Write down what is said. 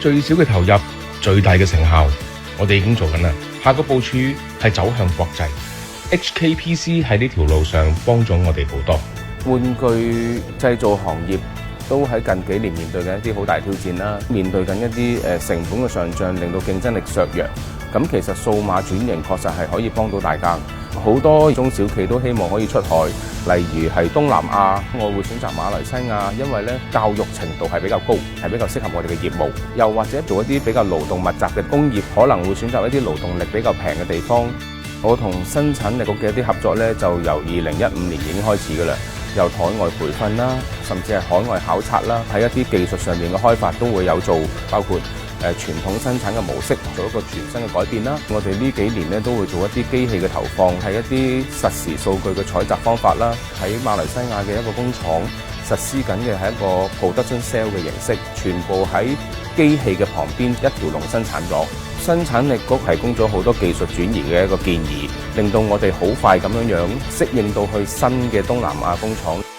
最少嘅投入，最大嘅成效，我哋已經做緊啦。下個部署係走向國際。HKPC 喺呢條路上幫咗我哋好多。玩具製造行業都喺近幾年面對緊一啲好大挑戰啦，面對緊一啲成本嘅上漲，令到競爭力削弱。咁其實數碼轉型確實係可以幫到大家。好多中小企都希望可以出海，例如係東南亞，我會選擇馬來西亞，因為咧教育程度係比較高，係比較適合我哋嘅業務。又或者做一啲比較勞動密集嘅工業，可能會選擇一啲勞動力比較平嘅地方。我同生產力局嘅一啲合作咧，就由2015年已經開始㗎啦。由海外培訓啦，甚至係海外考察啦，喺一啲技術上面嘅開發都會有做，包括傳統生產嘅模式做一個全新嘅改變啦。我哋呢幾年咧都會做一啲機器嘅投放，係一啲實時數據嘅採集方法啦。喺馬來西亞嘅一個工廠實施緊嘅係一個 production cell 嘅形式，全部喺機器嘅旁邊一條龍生產咗。生產力局提供咗好多技術轉移嘅一個建議，令到我哋好快咁樣適應到去新嘅東南亞工廠。